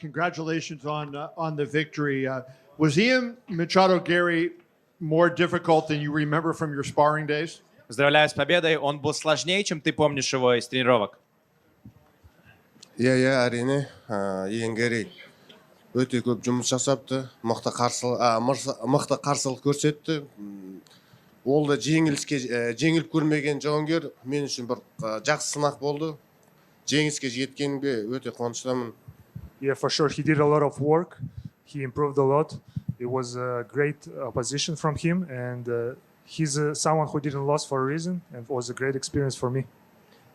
Congratulations on the victory. Was Ian Machado Gary more difficult than you remember from your sparring days? Поздравляю с победой. Он был сложнее, чем ты помнишь его из тренировок. иә әрине енгери өте көп жұмыс жасапты, мықты қарсылық көрсетті. Ол да жеңіліп көрмеген жауынгер мен үшін бір жақсы сынақ болды. Жеңіске жеткенге өте қуаныштымын. Yeah, for sure. He did a lot of work. He improved a lot. It was a great opposition from him, and he's someone who didn't lose for a reason, and it was a great experience for me.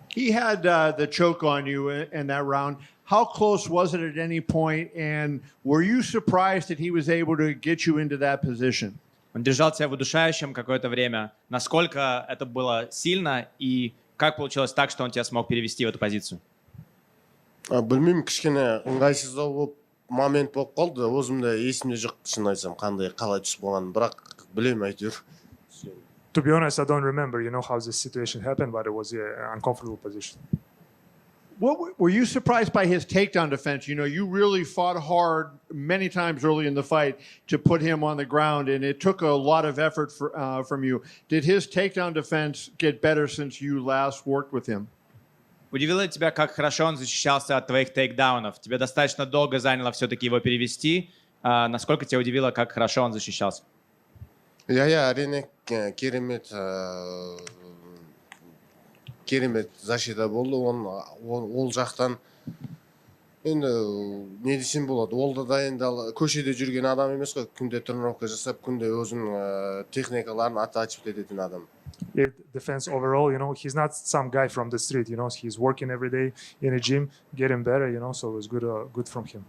He had the choke on you in that round. How close was it at any point, and were you surprised that he was able to get you into that position? Он держал тебя в удушающем какое-то время. Насколько это было сильно и как получилось так, что он тебя смог перевести в эту позицию? Білмеймін, кішкене ыңғайсыздау болып момент болып қалды. Өзімде есімде жоқ, шын айтсам, қандай қалай түсіп қалғанын, бірақ білемін әйтеуір. To be honest, I don't remember, how this situation happened, but it was an uncomfortable position. Were you surprised by his takedown defense? You really fought hard many times early in the fight to put him on the ground, and it took a lot of effort from you. Did his takedown defense get better since you last worked with him? Удивило тебя, как хорошо он защищался от твоих тейкдаунов? Тебе достаточно долго заняло все-таки его перевести. Насколько тебя удивило, как хорошо он защищался? иә әрине керемет защита болды. Ол жақтан енді не десем болады, ол да дайындал көшеде жүрген адам емес қой, күнде тренировка жасап, күнде өзінің техникаларын оттачивать ететін адам. Defense overall, he's not some guy from the street, he's working every day in a gym, getting better, so it was good from him.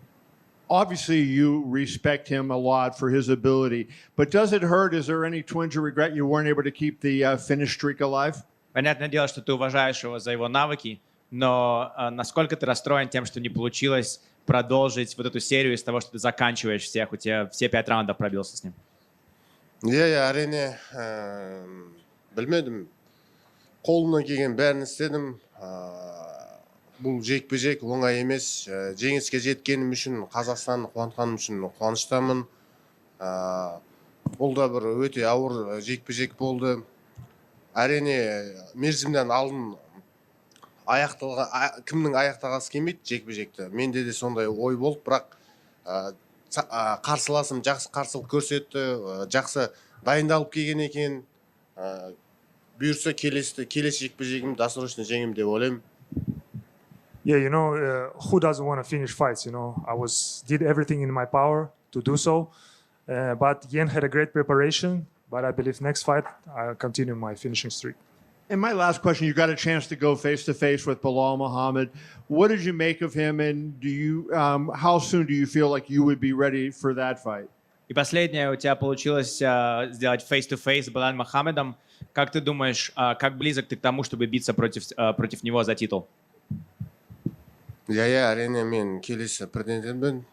Obviously, you respect him a lot for his ability, but does it hurt? Is there any twinge of regret you weren't able to keep the finish streak alive? Понятное дело, что ты уважаешь его за его навыки, но насколько ты расстроен тем, что не получилось продолжить вот эту серию из того, что ты заканчиваешь всех, у тебя все 5 раундов пробился с ним? иә әрине білмедім, қолымнан келген бәрін істедім. Бұл жекпе-жек оңай емес. Жеңіске жеткенім үшін, Қазақстанды қуантқаным үшін қуаныштамын. Бұл да бір өте ауыр жекпе-жек болды. Әрине мерзімнен алдын кімнің аяқтағысы келмейді жекпе-жекті. Менде де сондай ой болды, бірақ қарсыласым жақсы қарсылық көрсетті, жақсы дайындалып келген екен. Бұйырса келесі жекпе-жегім досрочно жеңем деп ойлаймын. Yeah, who doesn't want to finish fights? I did everything in my power to do so, but Yen had a great preparation. But I believe next fight I'll continue my finishing streak. And my last question: you got a chance to go face to face with Belal Muhammad. What did you make of him, and how soon do you feel like you would be ready for that fight? И последнее, у тебя получилось сделать face-to-face с Белалом Мухаммедом. Как ты думаешь, как близок ты к тому, чтобы биться против него за титул? иә әрине мен келесі претендентпін.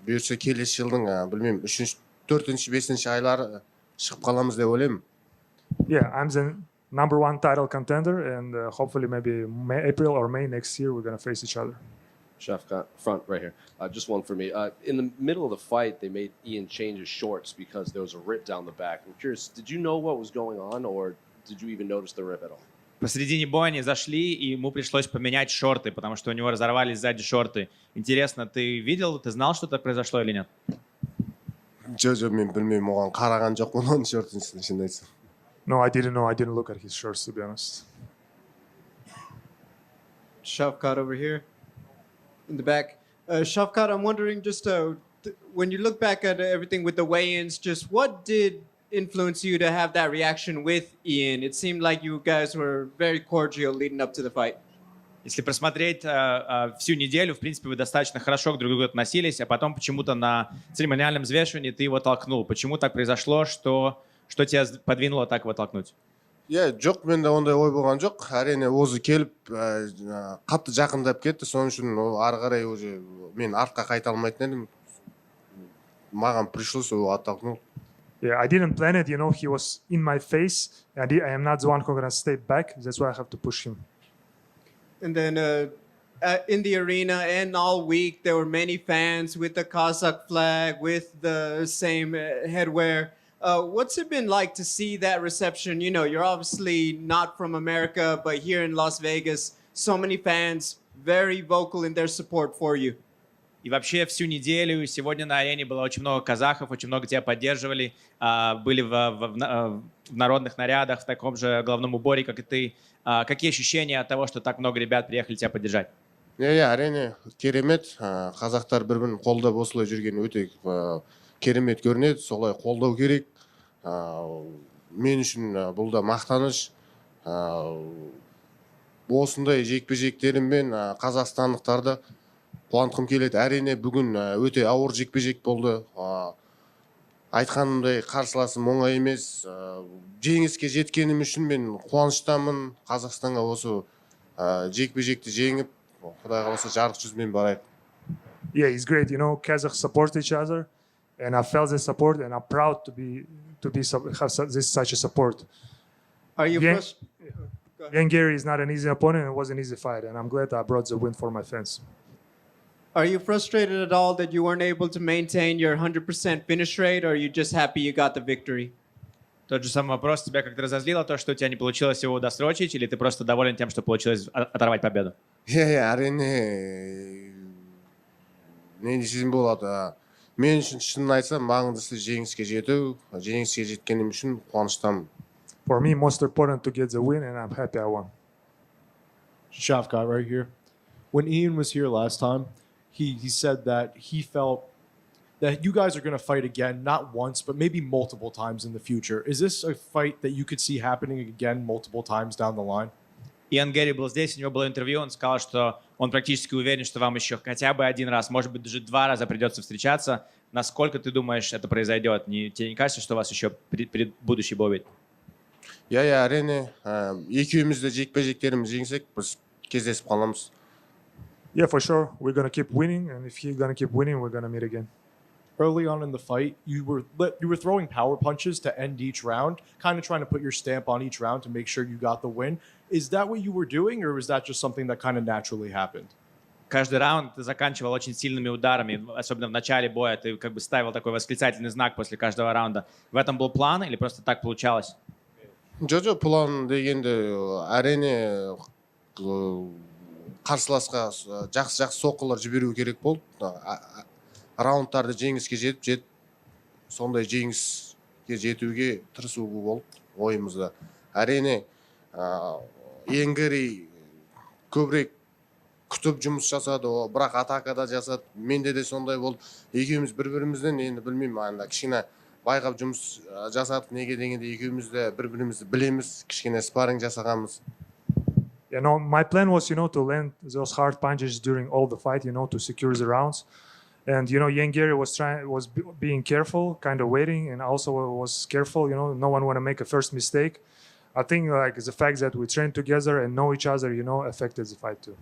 Бұйырса келесі жылдың білмеймін 3-4, 5 айлары шығып қаламыз деп ойлаймын. Yeah, I'm the number 1 title contender, and hopefully maybe April or May next year we're going to face each other. ШАВКАТ, front right here. Just one for me. In the middle of the fight, they made Ian change his shorts because there was a rip down the back. I'm curious, did you know what was going on, or did you even notice the rip at all? Посредине боя они зашли, и ему пришлось поменять шорты, потому что у него разорвались сзади шорты. Интересно, ты видел, ты знал, что так произошло или нет? Жоқ, мен білмеймін, оған қараған жоқпын оның шортын, шын айтсам. No, I didn't know. I didn't look at his shorts, to be honest. ШАВКАТ over here in the back. ШАВКАТ, I'm wondering just when you look back at everything with the weigh-ins, just what did influence you to have that reaction with Ian? It seemed like you guys were very cordial leading up to the fight. Если просмотреть всю неделю, в принципе, вы достаточно хорошо друг к другу относились, а потом почему-то на церемониальном взвешивании ты его толкнул. Почему так произошло, что тебя подвинуло так его толкнуть? иә жоқ, менде ондай ой болған жоқ. Әрине өзі келіп қатты жақындап кетті, соның үшін ары қарай уже мен артқа қайта алмайтын едім. Маған пришлось его оттолкнуть. Yeah, I didn't plan it. He was in my face. I am not the one who gonna stay back. That's why I have to push him. And then in the arena and all week there were many fans with the Kazakh flag, with the same headwear. What's it been like to see that reception? You know, you're obviously not from America, but here in Las Vegas, so many fans very vocal in their support for you. И вообще всю неделю сегодня на арене было очень много казахов, очень много тебя поддерживали, были в народных нарядах, в таком же головном уборе, как и ты. Какие ощущения от того, что так много ребят приехали тебя поддержать? иә әрине керемет. Қазақтар бір бірін қолдап осылай жүргені өте керемет көрінеді. Солай қолдау керек. Мен үшін бұл да мақтаныш. Осындай жекпе-жектеріммен қазақстандықтарды қуантқым келеді. Әрине бүгін өте ауыр жекпе-жек болды. Айтқанымдай қарсыласым оңай емес. Жеңіске жеткенім үшін мен қуаныштамын. Қазақстанға осы жекпе-жекті жеңіп, Құдай қаласа жарық жүзбен барайық. Yeah, it's great. You know, Kazakhs support each other, and I felt the support, and I'm proud to have such a support. Are you Yeah. frustrated? Young Gary is not an easy opponent. It was an easy fight, and I'm glad I brought the win for my fans. Are you frustrated at all that you weren't able to maintain your 100% finish rate, or are you just happy you got the victory? Тот же самый вопрос. Тебя как-то разозлило то, что у тебя не получилось его досрочить, или ты просто доволен тем, что получилось оторвать победу? иә әрине не десем болады. Мен үшін шынын айтсам маңыздысы жеңіске жету. Жеңіске жеткенім үшін қуаныштамын. For me, most important to get the win, and I'm happy I won. Shavkat right here. When Ian was here last time, he said that he felt that you guys are going to fight again, not once, but maybe multiple times in the future. Is this a fight that you could see happening again multiple times down the line? Иэн Гэри был здесь, у него было интервью, он сказал, что он практически уверен, что вам еще хотя бы один раз, может быть, даже 2 раза придется встречаться. Насколько ты думаешь, это произойдет? Тебе не кажется, что у вас еще будущий бой? иә әрине екеуміз де жекпе-жектеріміз жеңсек, біз кездесіп қаламыз. Yeah, for sure. We're gonna keep winning, and if he's gonna keep winning, we're gonna meet again. Early on in the fight, you were throwing power punches to end each round, kind of trying to put your stamp on each round to make sure you got the win. Is that what you were doing, or was that just something that kind of naturally happened? Каждый раунд ты заканчивал очень сильными ударами, особенно в начале боя. Ты как бы ставил такой восклицательный знак после каждого раунда. В этом был план или просто так получалось? Жо план дегенде әрине қарсыласқа жақсы соққылар жіберу керек болды. Раундтарды жеңіске жетіп, сондай жеңіске жетуге тырысу болды ойымызда. Әрине Енгери көбірек күтіп жұмыс жасады, бірақ атакада жасады. Менде де сондай болды. Екеуміз бір-бірімізден енді білмеймін, анда кішкене байқап жұмыс жасадық. Неге дегенде екеуміз де бір-бірімізді білеміз, кішкене спарринг жасағанбыз. You know, my plan was, to land those hard punches during all the fight, to secure the rounds. And, Young Gary was being careful, kind of waiting, and also was careful, no one want to make a first mistake. I think the fact that we trained together and know each other, affected the fight too.